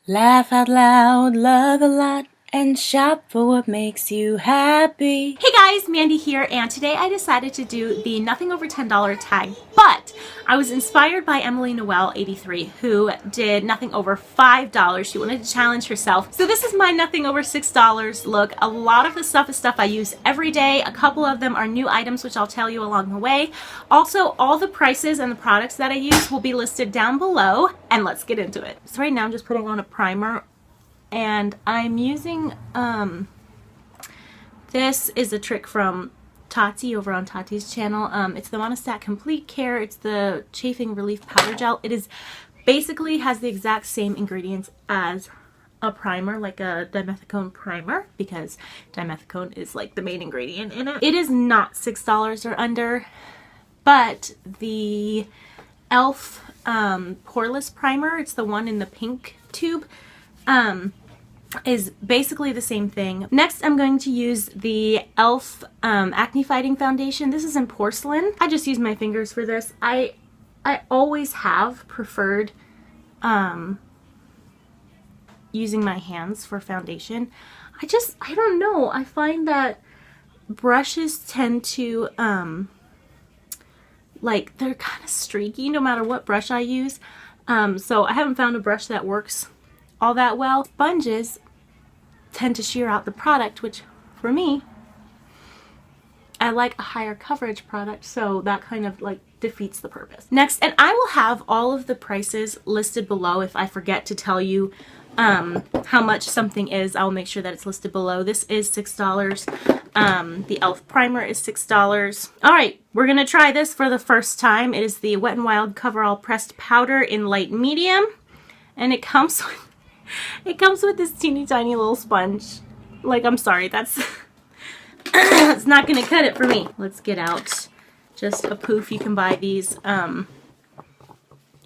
Laugh out loud, love a lot, and shop for what makes you happy. Hey guys, Mandy here, and today I decided to do the nothing over $10 tag, but I was inspired by Emily Noel 83, who did nothing over $5. She wanted to challenge herself. So this is my nothing over $6 look. A lot of the stuff is stuff I use every day. A couple of them are new items, which I'll tell you along the way. Also, all the prices and the products that I use will be listed down below, and let's get into it. So right now I'm just putting on a primer, and I'm using, this is a trick from Tati over on Tati's channel. It's the Monostat Complete Care. It's the Chafing Relief Powder Gel. It is basically has the exact same ingredients as a primer, like a dimethicone primer, because dimethicone is like the main ingredient in it. It is not $6 or under, but the e.l.f. Poreless primer, it's the one in the pink tube, is basically the same thing. Next, I'm going to use the e.l.f. Acne Fighting Foundation. This is in Porcelain. I just use my fingers for this. I always have preferred using my hands for foundation. I don't know. I find that brushes tend to, like, they're kind of streaky no matter what brush I use. So I haven't found a brush that works all that well. Sponges tend to shear out the product, which for me, I like a higher coverage product, so that kind of like defeats the purpose. Next, and I will have all of the prices listed below. If I forget to tell you how much something is, I'll make sure that it's listed below. This is $6. The e.l.f. primer is $6. All right, we're gonna try this for the first time. It is the Wet n Wild CoverAll Pressed Powder in light medium, and it comes with this teeny tiny little sponge. Like, I'm sorry, that's it's not gonna cut it for me. Let's get out just a poof. You can buy these in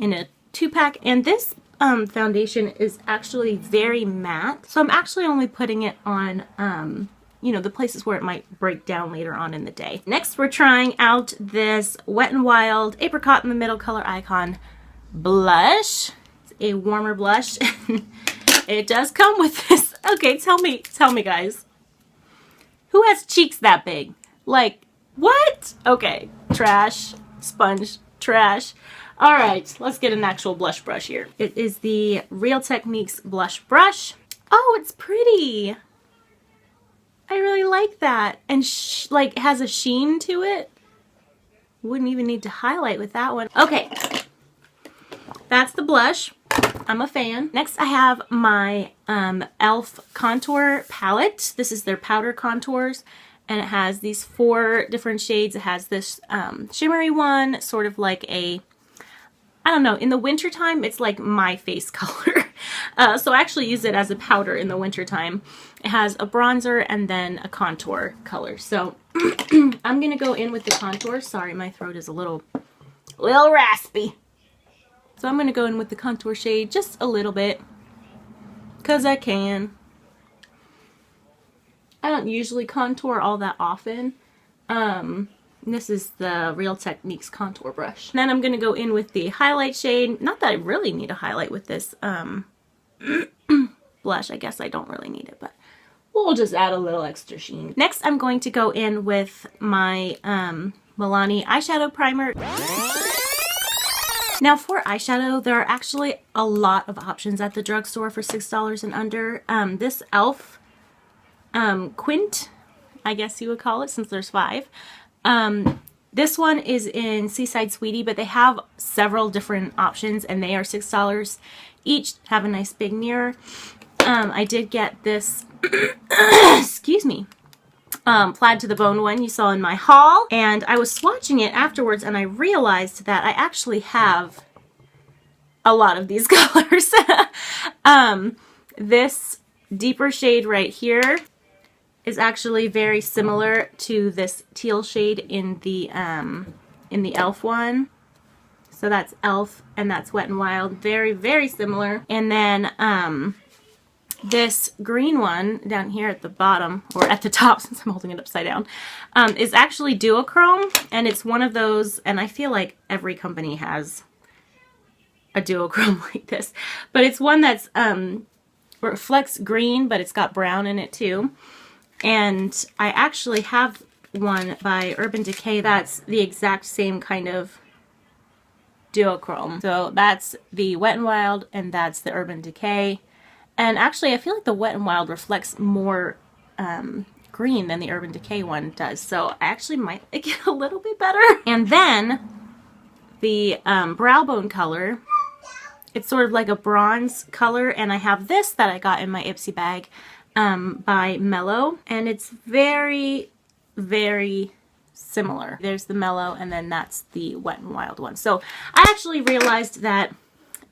a 2-pack, and this foundation is actually very matte, so I'm actually only putting it on you know, the places where it might break down later on in the day. Next, we're trying out this Wet n Wild Apricot in the Middle Color Icon blush. It's a warmer blush. It does come with this. Okay, tell me guys, who has cheeks that big? Like, what? Okay, trash, sponge, trash. All right, let's get an actual blush brush here. It is the Real Techniques blush brush. Oh, it's pretty. I really like that. And like, has a sheen to it. Wouldn't even need to highlight with that one. Okay, that's the blush. I'm a fan. Next, I have my e.l.f. contour palette. This is their powder contours, and it has these 4 different shades. It has this shimmery one, sort of like a, I don't know, in the wintertime, it's like my face color. So I actually use it as a powder in the wintertime. It has a bronzer and then a contour color. So I'm gonna go in with the contour. Sorry, my throat is a little raspy. So I'm going to go in with the contour shade just a little bit, because I can. I don't usually contour all that often. This is the Real Techniques contour brush. And then I'm going to go in with the highlight shade. Not that I really need a highlight with this blush. I guess I don't really need it, but we'll just add a little extra sheen. Next, I'm going to go in with my Milani eyeshadow primer. Now, for eyeshadow, there are actually a lot of options at the drugstore for $6 and under. This e.l.f. Quint, I guess you would call it, since there's 5. This one is in Seaside Sweetie, but they have several different options, and they are $6 each. Have a nice big mirror. I did get this, excuse me, Plaid to the Bone one you saw in my haul, and I was swatching it afterwards, and I realized that I actually have a lot of these colors. This deeper shade right here is actually very similar to this teal shade in the e.l.f. one. So that's e.l.f. and that's Wet n Wild. Very, very similar. And then this green one down here at the bottom, or at the top since I'm holding it upside down, is actually duochrome, and it's one of those, and I feel like every company has a duochrome like this, but it's one that's reflects green, but it's got brown in it too. And I actually have one by Urban Decay that's the exact same kind of duochrome. So that's the Wet n Wild and that's the Urban Decay. And actually I feel like the Wet n Wild reflects more green than the Urban Decay one does. So I actually might like it a little bit better. And then the brow bone color, it's sort of like a bronze color, and I have this that I got in my Ipsy bag by Mellow, and it's very, very similar. There's the Mellow, and then that's the Wet n Wild one. So I actually realized that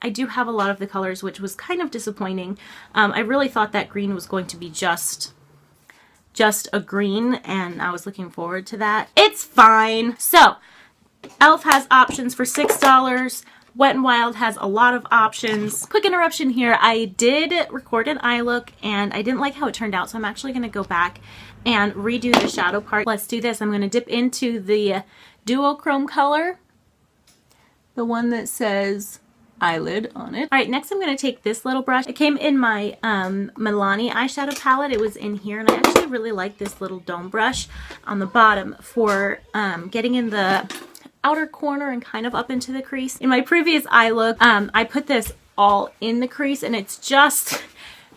I do have a lot of the colors, which was kind of disappointing. I really thought that green was going to be just a green, and I was looking forward to that. It's fine. So e.l.f. has options for $6. Wet n Wild has a lot of options. Quick interruption here. I did record an eye look and I didn't like how it turned out, so I'm actually going to go back and redo the shadow part. Let's do this. I'm going to dip into the duochrome color, the one that says eyelid on it. Alright, next I'm going to take this little brush. It came in my Milani eyeshadow palette. It was in here, and I actually really like this little dome brush on the bottom for getting in the outer corner and kind of up into the crease. In my previous eye look, I put this all in the crease, and it's just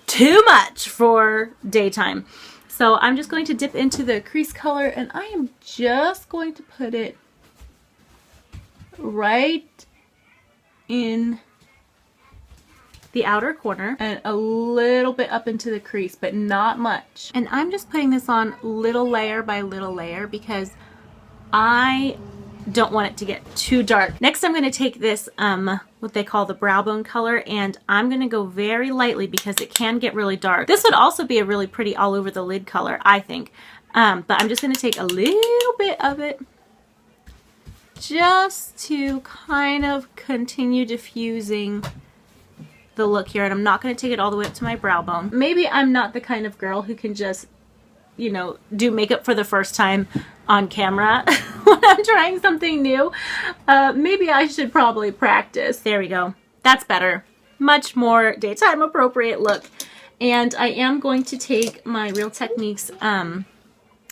too much for daytime. So I'm just going to dip into the crease color, and I am just going to put it right in the outer corner and a little bit up into the crease, but not much. And I'm just putting this on little layer by little layer because I don't want it to get too dark. Next I'm going to take this what they call the brow bone color, and I'm going to go very lightly because it can get really dark. This would also be a really pretty all over the lid color, I think, but I'm just going to take a little bit of it just to kind of continue diffusing the look here, and I'm not going to take it all the way up to my brow bone. Maybe I'm not the kind of girl who can just, you know, do makeup for the first time on camera when I'm trying something new. Maybe I should probably practice. There we go. That's better. Much more daytime appropriate look. And I am going to take my Real Techniques.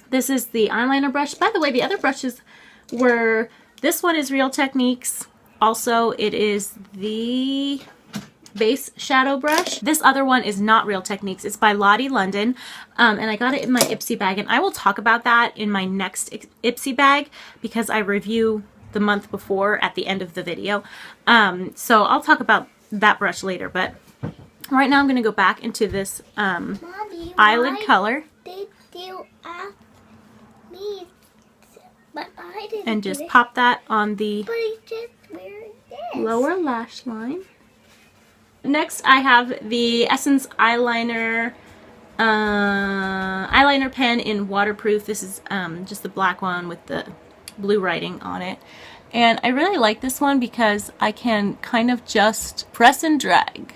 This is the eyeliner brush. By the way, the other brushes were, this one is Real Techniques. Also, it is the base shadow brush. This other one is not Real Techniques. It's by Lottie London, and I got it in my Ipsy bag, and I will talk about that in my next Ipsy bag because I review the month before at the end of the video. So I'll talk about that brush later, but right now I'm going to go back into this Mommy, eyelid color did you ask me? But I didn't and just do it. pop that on the But he just wearing this. lower lash line. Next, I have the Essence eyeliner pen in waterproof. This is just the black one with the blue writing on it. And I really like this one because I can kind of just press and drag.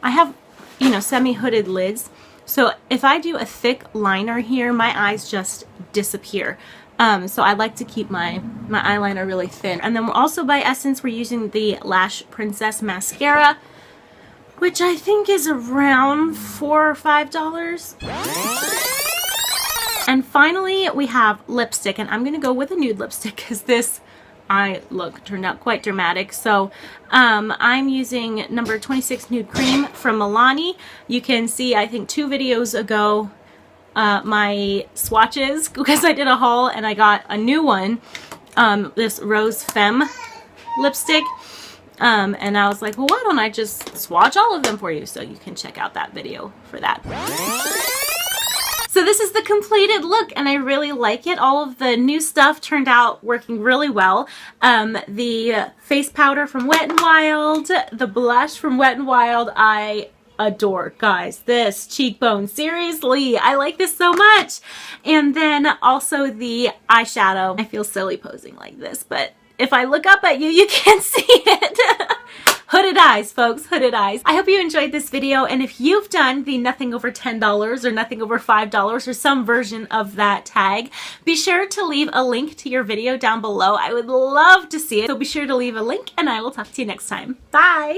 I have, you know, semi-hooded lids. So if I do a thick liner here, my eyes just disappear. So I like to keep my eyeliner really thin. And then we're also by Essence, we're using the Lash Princess Mascara, which I think is around $4 or $5. And finally, we have lipstick, and I'm going to go with a nude lipstick because this eye look turned out quite dramatic. So I'm using number 26 Nude Creme from Milani. You can see, I think 2 videos ago, my swatches because I did a haul and I got a new one, this Rose Femme lipstick, and I was like, well, why don't I just swatch all of them for you? So you can check out that video for that. So this is the completed look, and I really like it. All of the new stuff turned out working really well. The face powder from Wet n Wild, the blush from Wet n Wild, I adore. Guys, this cheekbone, seriously, I like this so much. And then also the eyeshadow. I feel silly posing like this, but if I look up at you, you can't see it. Hooded eyes, folks, hooded eyes. I hope you enjoyed this video, and if you've done the nothing over $10 or nothing over $5 or some version of that tag, be sure to leave a link to your video down below. I would love to see it, so be sure to leave a link, and I will talk to you next time. Bye!